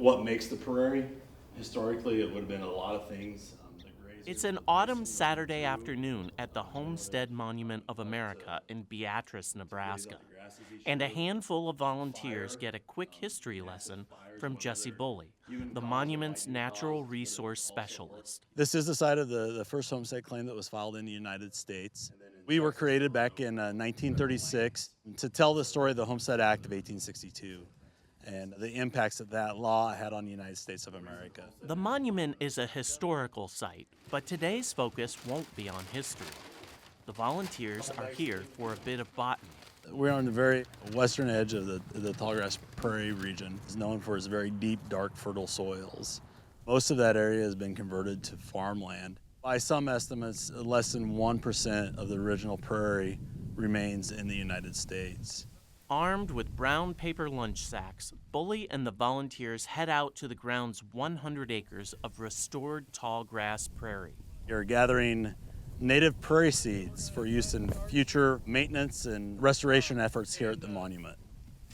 what makes the prairie. Historically, it would have been a lot of things. It's an autumn Saturday afternoon at the Homestead Monument of America in Beatrice, Nebraska. And a handful of volunteers get a quick history lesson from Jesse Bully, the monument's natural resource specialist. This is the site of the first homestead claim that was filed in the United States. We were created back in 1936 to tell the story of the Homestead Act of 1862 and the impacts that that law had on the United States of America. The monument is a historical site, but today's focus won't be on history. The volunteers are here for a bit of botany. We're on the very western edge of the tallgrass prairie region. It's known for its very deep, dark, fertile soils. Most of that area has been converted to farmland. By some estimates, less than 1% of the original prairie remains in the United States. Armed with brown paper lunch sacks, Bully and the volunteers head out to the ground's 100 acres of restored tallgrass prairie. You're gathering native prairie seeds for use in future maintenance and restoration efforts here at the monument.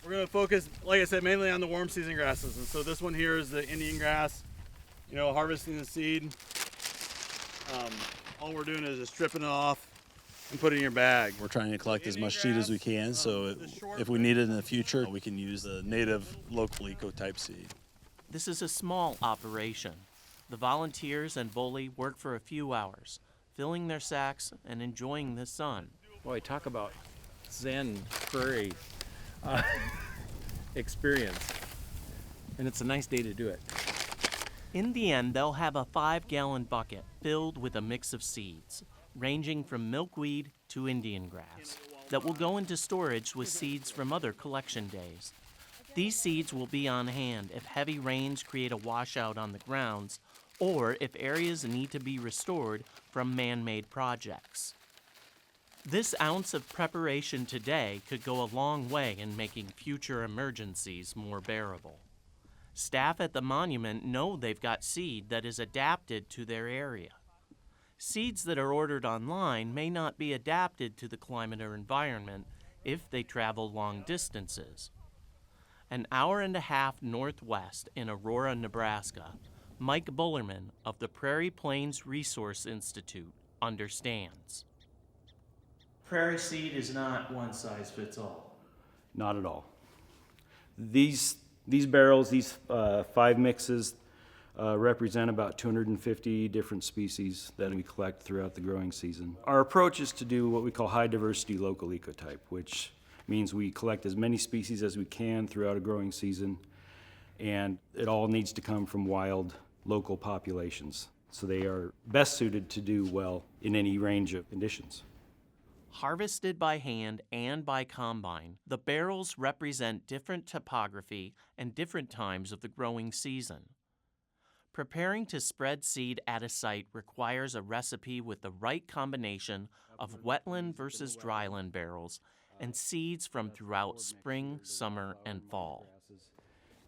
We're going to focus, like I said, mainly on the warm season grasses. And so this one here is the Indian grass, harvesting the seed. All we're doing is just stripping it off and put it in your bag. We're trying to collect as much seed as we can, so if we need it in the future, we can use the native local eco-type seed. This is a small operation. The volunteers and Bully work for a few hours, filling their sacks and enjoying the sun. Boy, talk about Zen prairie experience. And it's a nice day to do it. In the end, they'll have a 5-gallon bucket filled with a mix of seeds, ranging from milkweed to Indian grass, that will go into storage with seeds from other collection days. These seeds will be on hand if heavy rains create a washout on the grounds, or if areas need to be restored from man-made projects. This ounce of preparation today could go a long way in making future emergencies more bearable. Staff at the monument know they've got seed that is adapted to their area. Seeds that are ordered online may not be adapted to the climate or environment if they travel long distances. An hour and a half northwest in Aurora, Nebraska, Mike Bullerman of the Prairie Plains Resource Institute understands. Prairie seed is not one size fits all. Not at all. These barrels, these 5 mixes, represent about 250 different species that we collect throughout the growing season. Our approach is to do what we call high diversity local ecotype, which means we collect as many species as we can throughout a growing season, and it all needs to come from wild local populations. So they are best suited to do well in any range of conditions. Harvested by hand and by combine, the barrels represent different topography and different times of the growing season. Preparing to spread seed at a site requires a recipe with the right combination of wetland versus dryland barrels and seeds from throughout spring, summer, and fall.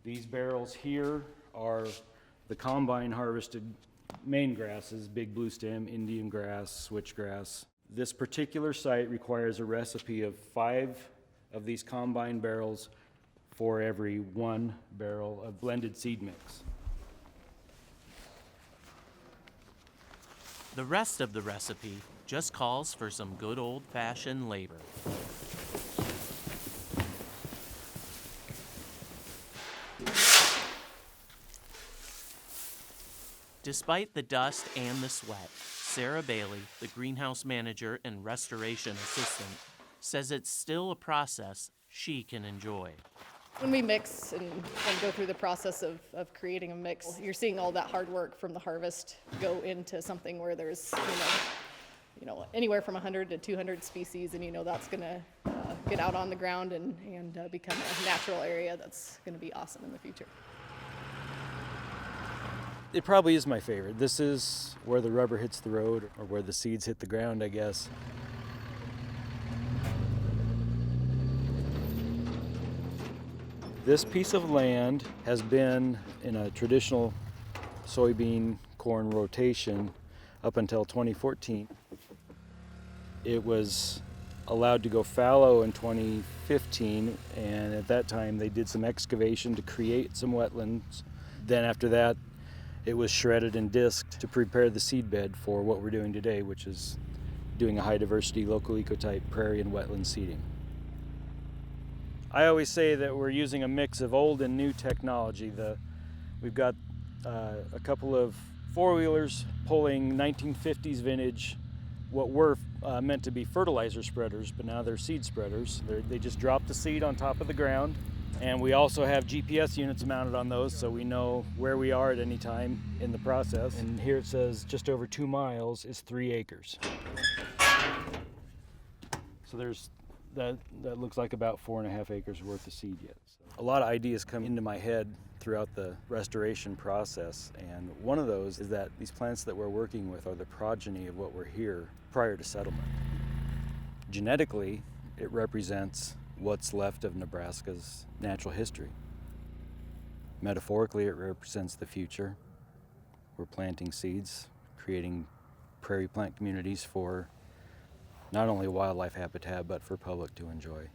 These barrels here are the combine harvested main grasses, big blue stem, Indian grass, switchgrass. This particular site requires a recipe of 5 of these combine barrels for every 1 barrel of blended seed mix. The rest of the recipe just calls for some good old-fashioned labor. Despite the dust and the sweat, Sarah Bailey, the greenhouse manager and restoration assistant, says it's still a process she can enjoy. When we mix and go through the process of creating a mix, you're seeing all that hard work from the harvest go into something where there's, anywhere from 100 to 200 species, and that's going to get out on the ground and become a natural area that's going to be awesome in the future. It probably is my favorite. This is where the rubber hits the road, or where the seeds hit the ground, I guess. This piece of land has been in a traditional soybean corn rotation up until 2014. It was allowed to go fallow in 2015, and at that time they did some excavation to create some wetlands Then after that, it was shredded and disked to prepare the seed bed for what we're doing today, which is doing a high diversity local ecotype prairie and wetland seeding. I always say that we're using a mix of old and new technology. We've got a couple of four-wheelers pulling 1950s vintage, what were meant to be fertilizer spreaders, but now they're seed spreaders. They just drop the seed on top of the ground. And we also have GPS units mounted on those, so we know where we are at any time in the process. And here it says just over 2 miles is 3 acres. So that looks like about 4.5 acres worth of seed yet. So a lot of ideas come into my head throughout the restoration process, and one of those is that these plants that we're working with are the progeny of what were here prior to settlement. Genetically, it represents what's left of Nebraska's natural history. Metaphorically, it represents the future. We're planting seeds, creating prairie plant communities for not only wildlife habitat, but for public to enjoy.